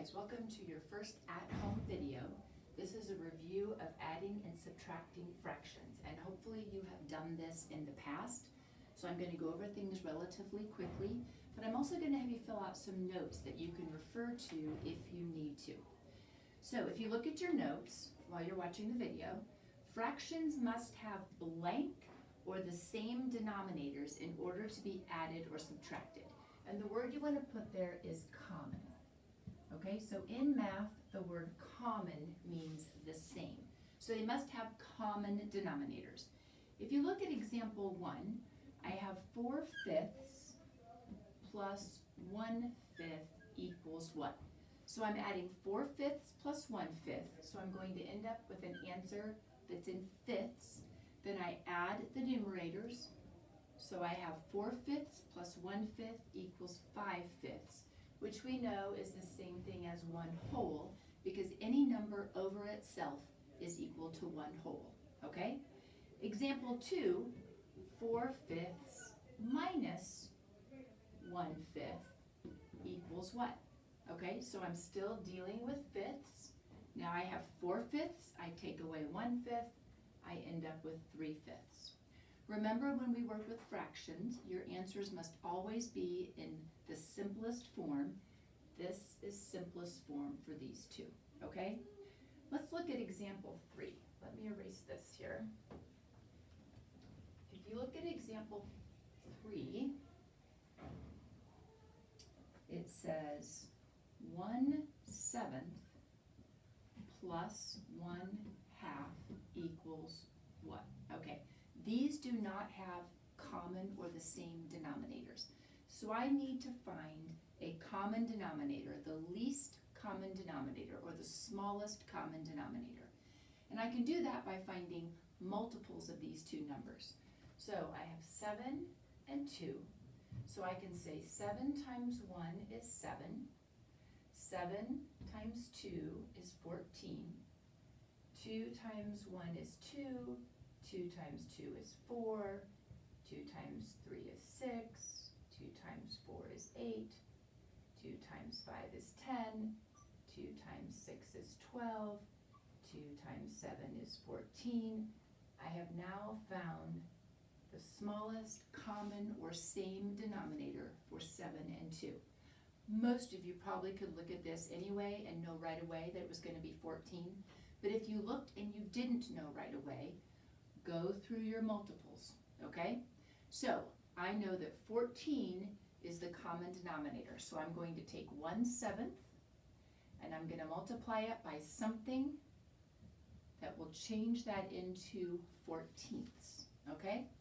guys, welcome to your first at-home video. This is a review of adding and subtracting fractions, and hopefully you have done this in the past. So I'm going to go over things relatively quickly, but I'm also going to have you fill out some notes that you can refer to if you need to. So if you look at your notes while you're watching the video, fractions must have blank or the same denominators in order to be added or subtracted. And the word you want to put there is common. Okay, so in math, the word common means the same. So they must have common denominators. If you look at example 1, I have 4/5 plus 1/5 equals what? So I'm adding 4/5 plus 1/5, so I'm going to end up with an answer that's in fifths. Then I add the numerators, so I have 4/5 plus 1/5 equals 5/5, which we know is the same thing as 1 whole, because any number over itself is equal to 1 whole, okay? Example 2, 4/5 minus 1/5 equals what? Okay, so I'm still dealing with fifths. Now I have 4/5, I take away 1/5, I end up with 3/5. Remember, when we work with fractions, your answers must always be in the simplest form. This is simplest form for these two, okay? Let's look at example 3. Let me erase this here. If you look at example 3, it says 1/7 plus 1/2 equals what? Okay. These do not have common or the same denominators. So I need to find a common denominator, the least common denominator, or the smallest common denominator. And I can do that by finding multiples of these two numbers. So I have 7 and 2. So I can say 7 times 1 is 7. 7 times 2 is 14. 2 times 1 is 2. 2 times 2 is 4, 2 times 3 is 6, 2 times 4 is 8, 2 times 5 is 10, 2 times 6 is 12, 2 times 7 is 14. I have now found the smallest common or same denominator for 7 and 2. Most of you probably could look at this anyway and know right away that it was going to be 14, but if you looked and you didn't know right away, go through your multiples, okay? So I know that 14 is the common denominator, so I'm going to take 1/7 and I'm going to multiply it by something that will change that into 14ths, okay?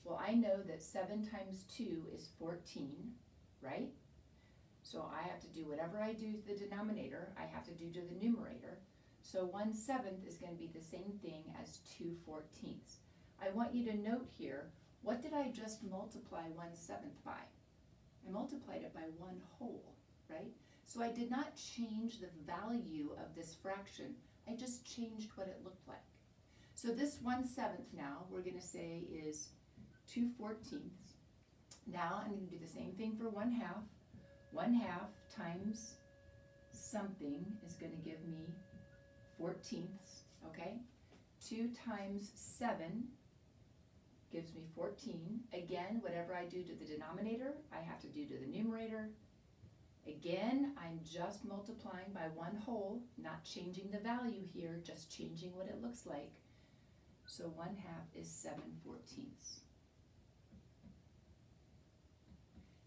Well, I know that 7 times 2 is 14, right? So I have to do whatever I do to the denominator, I have to do to the numerator. So 1/7 is going to be the same thing as 2/14. I want you to note here, what did I just multiply 1/7 by? I multiplied it by 1 whole, right? So I did not change the value of this fraction, I just changed what it looked like. So this 1/7 now, we're going to say is 2/14. Now I'm going to do the same thing for 1/2. 1/2 times something is going to give me 14ths, okay? 2 times 7 gives me 14. Again, whatever I do to the denominator, I have to do to the numerator. Again, I'm just multiplying by 1 whole, not changing the value here, just changing what it looks like. So 1/2 is 7/14.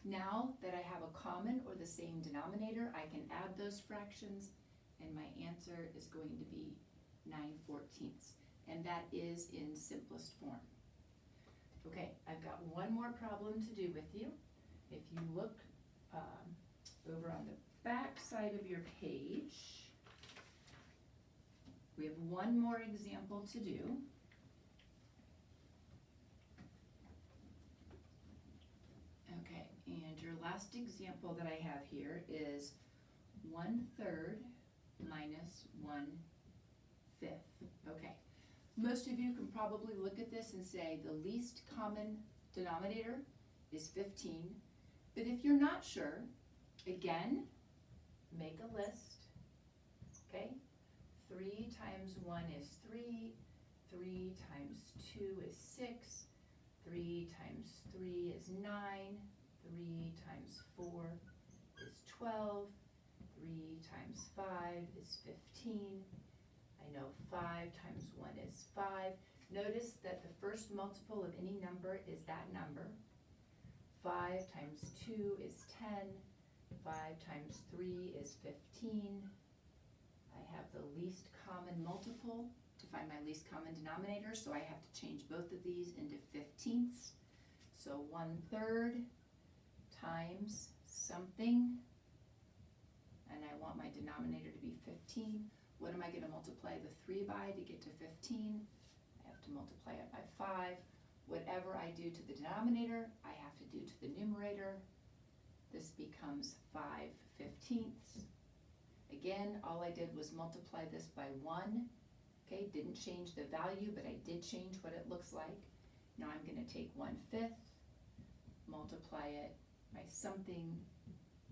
Now that I have a common or the same denominator, I can add those fractions, and my answer is going to be 9/14, and that is in simplest form. Okay, I've got one more problem to do with you. If you look over on the back side of your page, we have one more example to do. Okay, and your last example that I have here is 1/3 minus 1/5. Okay, most of you can probably look at this and say the least common denominator is 15, but if you're not sure, again, make a list okay? 3 times 1 is 3, 3 times 2 is 6, 3 times 3 is 9, 3 times 4 is 12, 3 times 5 is 15. I know 5 times 1 is 5. Notice that the first multiple of any number is that number. 5 times 2 is 10. 5 times 3 is 15. I have the least common multiple to find my least common denominator, so I have to change both of these into 15ths. So 1/3 times something, and I want my denominator to be 15. What am I going to multiply the 3 by to get to 15? I have to multiply it by 5. Whatever I do to the denominator, I have to do to the numerator. This becomes 5/15. Again, all I did was multiply this by 1. Okay, didn't change the value, but I did change what it looks like. Now I'm going to take 1/5, multiply it by something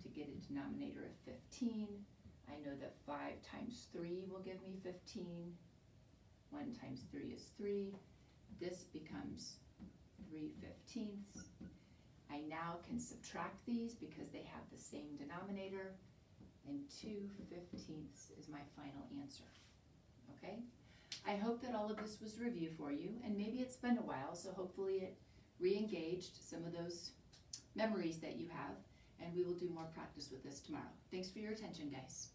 to get a denominator of 15. I know that 5 times 3 will give me 15. 1 times 3 is 3. This becomes 3/15. I now can subtract these because they have the same denominator, and 2/15 is my final answer. Okay? I hope that all of this was review for you, and maybe it's been a while, so hopefully it re-engaged some of those memories that you have, and we will do more practice with this tomorrow. Thanks for your attention, guys.